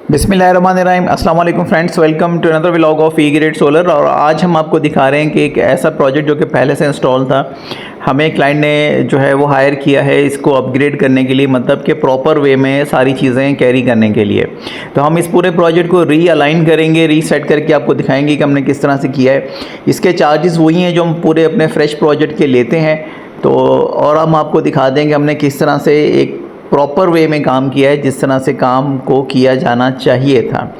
बिस्मिल्लाहिर्रहमानिर्रहीम अस्सलाम वालेकुम friends, welcome to another vlog of E grade solar. और आज हम आपको दिखा रहे हैं कि एक ऐसा प्रोजेक्ट जो कि पहले से इंस्टॉल था, हमें क्लाइंट ने जो है वो हायर किया है इसको अपग्रेड करने के लिए, मतलब कि प्रॉपर वे में सारी चीज़ें कैरी करने के लिए। तो हम इस पूरे प्रोजेक्ट को रीअलाइन करेंगे, रीसेट करके आपको दिखाएंगे कि हमने किस तरह से किया है। इसके चार्जेस वही हैं जो हम पूरे अपने फ्रेश प्रोजेक्ट के लेते हैं। तो और हम आपको दिखा देंगे हमने किस तरह से एक प्रॉपर वे में काम किया है, जिस तरह से काम को किया जाना चाहिए था।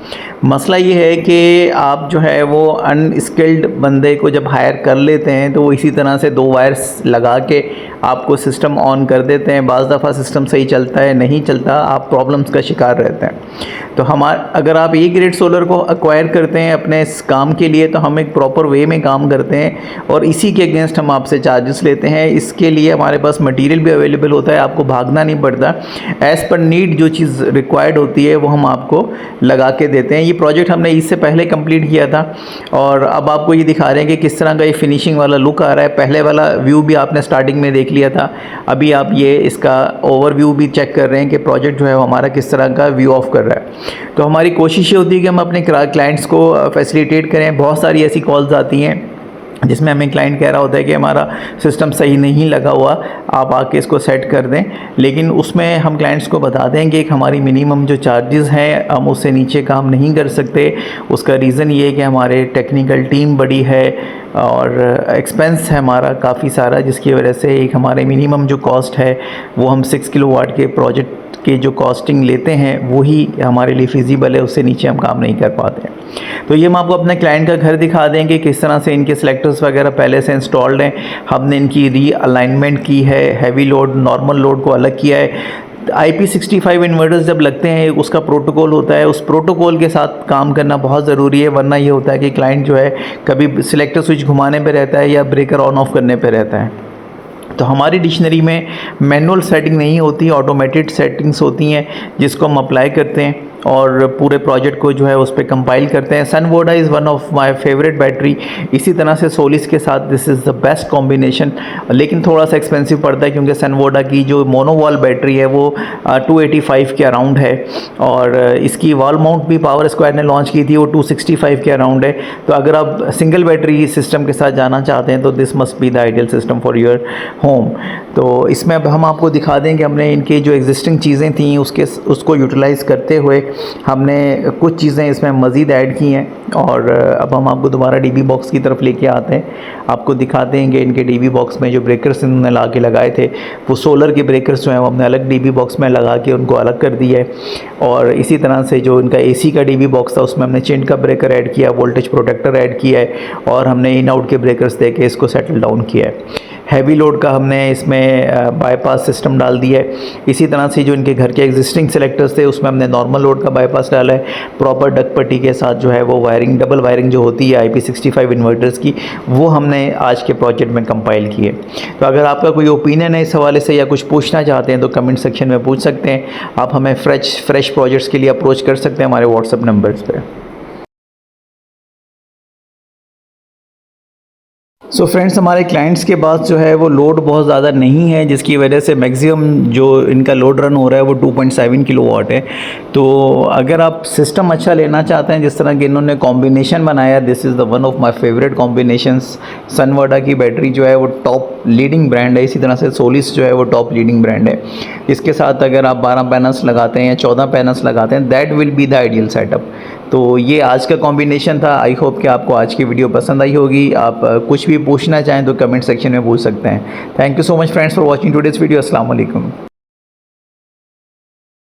मसला ये है कि आप जो है वो अनस्किल्ड बंदे को जब हायर कर लेते हैं तो वो इसी तरह से दो वायर्स लगा के आपको सिस्टम ऑन कर देते हैं। बाज़ दफ़ा सिस्टम सही चलता है, नहीं चलता, आप प्रॉब्लम्स का शिकार रहते हैं। तो अगर आप ई ग्रेड सोलर को एक्वायर करते हैं अपने इस काम के लिए, तो हम एक प्रॉपर वे में काम करते हैं और इसी के अगेंस्ट हम आपसे चार्जेस लेते हैं। इसके लिए हमारे पास मटेरियल भी अवेलेबल होता है, आपको भागना नहीं पड़ता। एज़ पर नीड जो चीज़ रिक्वायर्ड होती है वो हम आपको लगा के देते हैं। ये प्रोजेक्ट हमने इससे पहले कंप्लीट किया था और अब आपको ये दिखा रहे हैं कि किस तरह का ये फिनिशिंग वाला लुक आ रहा है। पहले वाला व्यू भी आपने स्टार्टिंग में देख लिया था, अभी आप ये इसका ओवरव्यू भी चेक कर रहे हैं कि प्रोजेक्ट जो है हमारा किस तरह का व्यू ऑफ कर रहा है। तो हमारी कोशिश ये होती है कि हम अपने क्लाइंट्स को फैसिलिटेट करें। बहुत सारी ऐसी कॉल्स आती हैं जिसमें हमें क्लाइंट कह रहा होता है कि हमारा सिस्टम सही नहीं लगा हुआ, आप आके इसको सेट कर दें। लेकिन उसमें हम क्लाइंट्स को बता दें कि एक हमारी मिनिमम जो चार्जेस हैं हम उससे नीचे काम नहीं कर सकते। उसका रीज़न ये है कि हमारे टेक्निकल टीम बड़ी है और एक्सपेंस है हमारा काफ़ी सारा, जिसकी वजह से एक हमारे मिनिमम जो कॉस्ट है वो हम 6 किलोवाट के प्रोजेक्ट के जो कॉस्टिंग लेते हैं वही हमारे लिए फिजिबल है, उससे नीचे हम काम नहीं कर पाते। तो ये हम आपको अपने क्लाइंट का घर दिखा देंगे, किस तरह से इनके सेलेक्टर्स वगैरह पहले से इंस्टॉल्ड हैं। हमने इनकी रीअलाइनमेंट की है, हैवी लोड नॉर्मल लोड को अलग किया है। IP65 इन्वर्टर्स जब लगते हैं उसका प्रोटोकॉल होता है, उस प्रोटोकॉल के साथ काम करना बहुत ज़रूरी है, वरना ये होता है कि क्लाइंट जो है कभी सिलेक्टर स्विच घुमाने पे रहता है या ब्रेकर ऑन ऑफ करने पे रहता है। तो हमारी डिक्शनरी में मैनुअल सेटिंग नहीं होती, ऑटोमेटेड सेटिंग्स होती हैं जिसको हम अप्लाई करते हैं और पूरे प्रोजेक्ट को जो है उस पर कंपाइल करते हैं। Sunwoda is one of my favourite battery. इसी तरह से सोलिस के साथ this is the best combination, लेकिन थोड़ा सा एक्सपेंसिव पड़ता है क्योंकि सनवोडा की जो मोनोवॉल बैटरी है वो 285 के अराउंड है और इसकी वॉल माउंट भी पावर स्क्वायर ने लॉन्च की थी, वो 265 के अराउंड है। तो अगर आप सिंगल बैटरी सिस्टम के साथ जाना चाहते हैं तो this must be the ideal system for your home. तो इसमें अब हम आपको दिखा दें कि हमने इनकी जो एग्जिस्टिंग चीज़ें थी उसको यूटिलाइज़ करते हुए हमने कुछ चीज़ें इसमें मज़ीद ऐड की हैं। और अब हम आपको दोबारा डीबी बॉक्स की तरफ लेके आते हैं, आपको दिखाते हैं कि इनके डीबी बॉक्स में जो ब्रेकर्स इन्होंने ला के लगाए थे वो सोलर के ब्रेकर्स जो हैं वो हमने अलग डीबी बॉक्स में लगा के उनको अलग कर दिया है। और इसी तरह से जो इनका AC का डीबी बॉक्स था उसमें हमने चिंट का ब्रेकर ऐड किया, वोल्टेज प्रोटेक्टर ऐड किया है और हमने इन आउट के ब्रेकर्स दे के इसको सेटल डाउन किया है। हैवी लोड का हमने इसमें बाईपास सिस्टम डाल दिया है। इसी तरह से जो इनके घर के एग्जिस्टिंग सेलेक्टर्स थे उसमें हमने नॉर्मल लोड का बाईपास डाला है। प्रॉपर डक पट्टी के साथ जो है वो वायरिंग, डबल वायरिंग जो होती है IP65 इन्वर्टर्स की, वो हमने आज के प्रोजेक्ट में कंपाइल की है। तो अगर आपका कोई ओपिनियन है इस हवाले से या कुछ पूछना चाहते हैं तो कमेंट सेक्शन में पूछ सकते हैं। आप हमें फ्रेश प्रोजेक्ट्स के लिए अप्रोच कर सकते हैं हमारे व्हाट्सएप नंबर्स पर। सो फ्रेंड्स, हमारे क्लाइंट्स के पास जो है वो लोड बहुत ज़्यादा नहीं है, जिसकी वजह से मैक्सिमम जो इनका लोड रन हो रहा है वो 2.7 किलोवाट है। तो अगर आप सिस्टम अच्छा लेना चाहते हैं, जिस तरह कि इन्होंने कॉम्बिनेशन बनाया, this is the one of my favourite combinations. Sunwoda की बैटरी जो है वो टॉप लीडिंग ब्रांड है, इसी तरह से सोलिस जो है वो टॉप लीडिंग ब्रांड है। इसके साथ अगर आप 12 पैनल्स लगाते हैं या 14 पैनल्स लगाते हैं, that will be the ideal setup. तो ये आज का कॉम्बिनेशन था। आई होप कि आपको आज की वीडियो पसंद आई होगी। आप कुछ भी पूछना चाहें तो कमेंट सेक्शन में पूछ सकते हैं। Thank you so much friends for watching today's video. अस्सलाम वालेकुम।